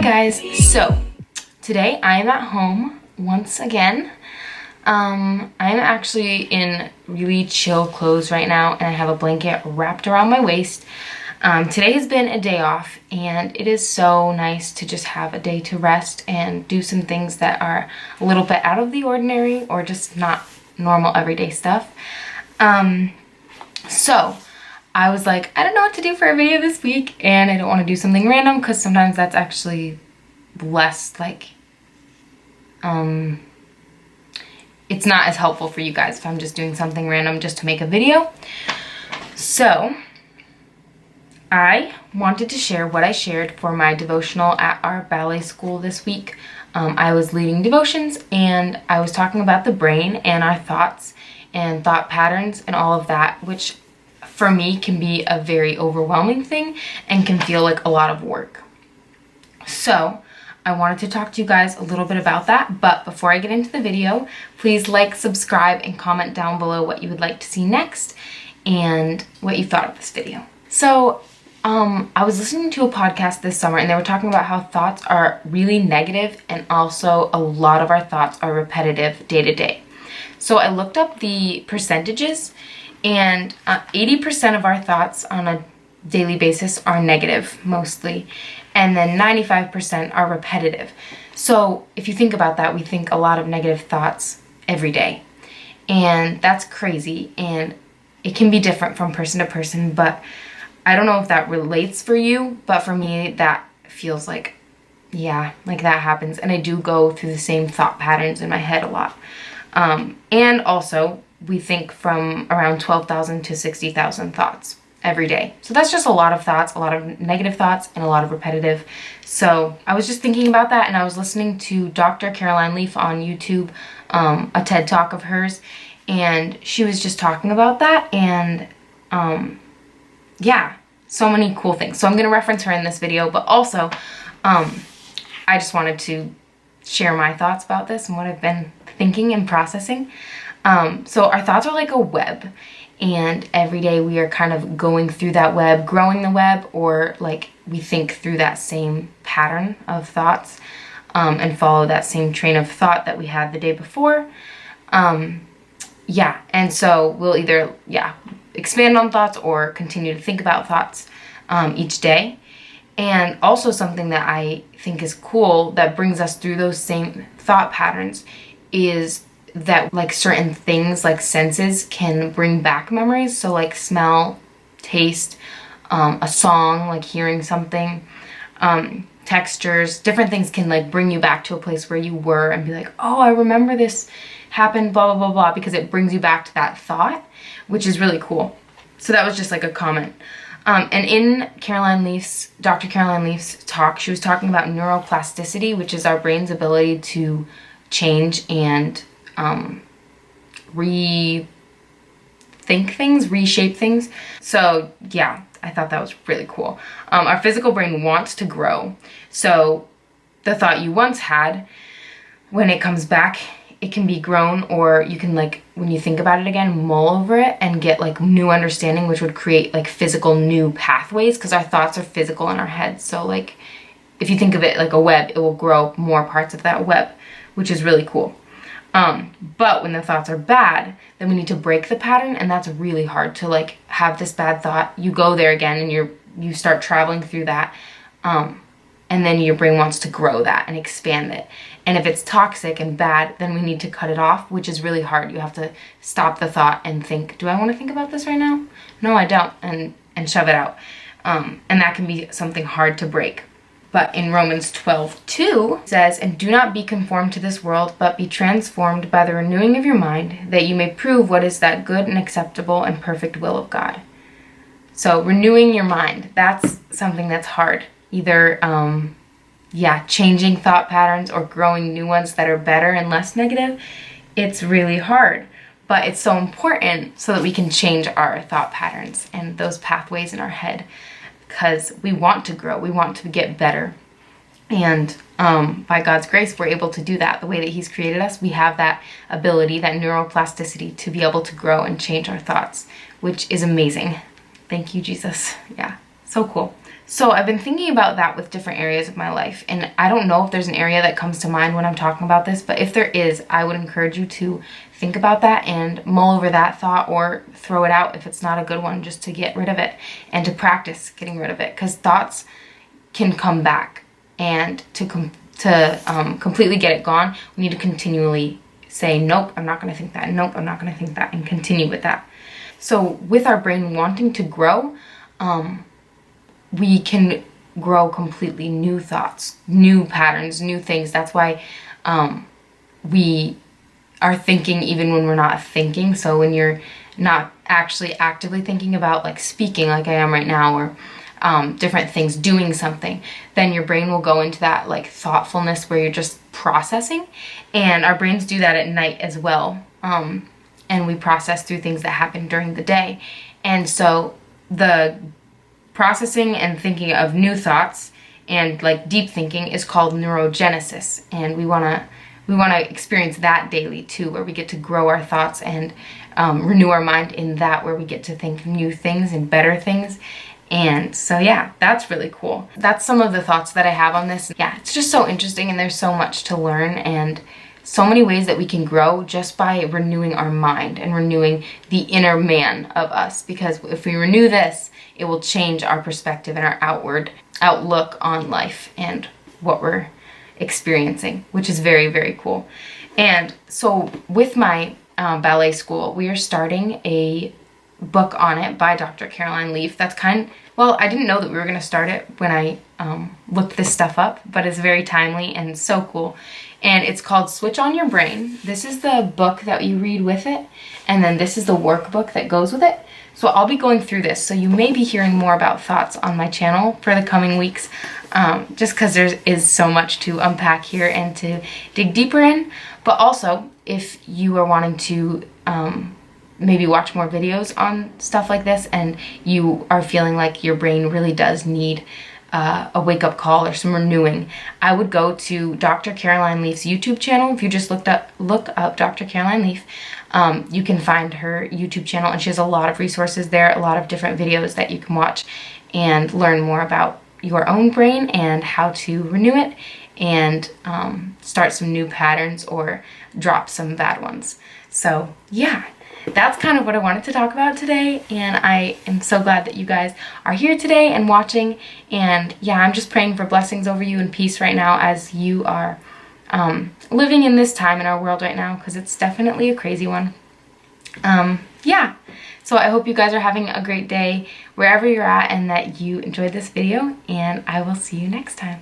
guys, so today I am at home once again. I'm actually in really chill clothes right now, and I have a blanket wrapped around my waist. Today has been a day off, and it is so nice to just have a day to rest and do some things that are a little bit out of the ordinary or just not normal everyday stuff. So I was like, I don't know what to do for a video this week, and I don't want to do something random because sometimes that's actually less like, it's not as helpful for you guys if I'm just doing something random just to make a video. So I wanted to share what I shared for my devotional at our ballet school this week. I was leading devotions, and I was talking about the brain and our thoughts and thought patterns and all of that, which for me can be a very overwhelming thing and can feel like a lot of work. So I wanted to talk to you guys a little bit about that, but before I get into the video, please like, subscribe, and comment down below what you would like to see next and what you thought of this video. So I was listening to a podcast this summer, and they were talking about how thoughts are really negative, and also a lot of our thoughts are repetitive day to day. So I looked up the percentages, and 80% of our thoughts on a daily basis are negative mostly, and then 95% are repetitive. So if you think about that, we think a lot of negative thoughts every day, and that's crazy, and it can be different from person to person, but I don't know if that relates for you, but for me that feels like, yeah, like that happens, and I do go through the same thought patterns in my head a lot. And also we think from around 12,000 to 60,000 thoughts every day. So that's just a lot of thoughts, a lot of negative thoughts, and a lot of repetitive. So I was just thinking about that, and I was listening to Dr. Caroline Leaf on YouTube, a TED Talk of hers, and she was just talking about that, and yeah, so many cool things. So I'm going to reference her in this video, but also I just wanted to share my thoughts about this and what I've been thinking and processing. So our thoughts are like a web, and every day we are kind of going through that web, growing the web, or like we think through that same pattern of thoughts and follow that same train of thought that we had the day before. Yeah, and so we'll either, expand on thoughts or continue to think about thoughts each day. And also something that I think is cool that brings us through those same thought patterns is that like certain things like senses can bring back memories. So like smell, taste, a song, like hearing something, textures, different things can like bring you back to a place where you were and be like, oh, I remember this happened, blah, blah, blah, blah, because it brings you back to that thought, which is really cool. So that was just like a comment. And in Dr. Caroline Leaf's talk, she was talking about neuroplasticity, which is our brain's ability to change and rethink things, reshape things. So yeah, I thought that was really cool. Our physical brain wants to grow. So the thought you once had, when it comes back, it can be grown, or you can, like, when you think about it again, mull over it and get like new understanding, which would create like physical new pathways, because our thoughts are physical in our heads. So like if you think of it like a web, it will grow more parts of that web, which is really cool. But when the thoughts are bad, then we need to break the pattern, and that's really hard to like have this bad thought. You go there again, and you start traveling through that, and then your brain wants to grow that and expand it. And if it's toxic and bad, then we need to cut it off, which is really hard. You have to stop the thought and think, do I want to think about this right now? No, I don't, and shove it out. And that can be something hard to break. But in Romans 12:2 it says, and do not be conformed to this world, but be transformed by the renewing of your mind, that you may prove what is that good and acceptable and perfect will of God. So renewing your mind, that's something that's hard. Either changing thought patterns or growing new ones that are better and less negative. It's really hard, but it's so important so that we can change our thought patterns and those pathways in our head, because we want to grow, we want to get better. And by God's grace, we're able to do that. The way that He's created us, we have that ability, that neuroplasticity, to be able to grow and change our thoughts, which is amazing. Thank you, Jesus. Yeah. So cool. So I've been thinking about that with different areas of my life, and I don't know if there's an area that comes to mind when I'm talking about this, but if there is, I would encourage you to think about that and mull over that thought, or throw it out if it's not a good one, just to get rid of it and to practice getting rid of it, because thoughts can come back, and to completely get it gone, we need to continually say, nope, I'm not going to think that, nope, I'm not going to think that, and continue with that. So with our brain wanting to grow, we can grow completely new thoughts, new patterns, new things. That's why we are thinking even when we're not thinking. So when you're not actually actively thinking about, like, speaking like I am right now, or different things, doing something, then your brain will go into that, like, thoughtfulness where you're just processing. And our brains do that at night as well. And we process through things that happen during the day. And so the processing and thinking of new thoughts and, like, deep thinking is called neurogenesis, and we want to experience that daily too, where we get to grow our thoughts and renew our mind in that, where we get to think new things and better things. And so yeah, that's really cool. That's some of the thoughts that I have on this. Yeah, it's just so interesting, and there's so much to learn, and so many ways that we can grow just by renewing our mind and renewing the inner man of us. Because if we renew this, it will change our perspective and our outlook on life and what we're experiencing, which is very, very cool. And so with my ballet school, we are starting a book on it by Dr. Caroline Leaf. Well, I didn't know that we were going to start it when I looked this stuff up, but it's very timely and so cool. And it's called Switch on Your Brain. This is the book that you read with it, and then this is the workbook that goes with it. So I'll be going through this, so you may be hearing more about thoughts on my channel for the coming weeks, just because there is so much to unpack here and to dig deeper in. But also, if you are wanting to maybe watch more videos on stuff like this, and you are feeling like your brain really does need a wake-up call or some renewing, I would go to Dr. Caroline Leaf's YouTube channel. If you just look up Dr. Caroline Leaf, you can find her YouTube channel, and she has a lot of resources there, a lot of different videos that you can watch and learn more about your own brain and how to renew it and start some new patterns or drop some bad ones. So yeah, that's kind of what I wanted to talk about today, and I am so glad that you guys are here today and watching. And yeah, I'm just praying for blessings over you and peace right now as you are living in this time in our world right now, because it's definitely a crazy one. Yeah, so I hope you guys are having a great day wherever you're at, and that you enjoyed this video, and I will see you next time.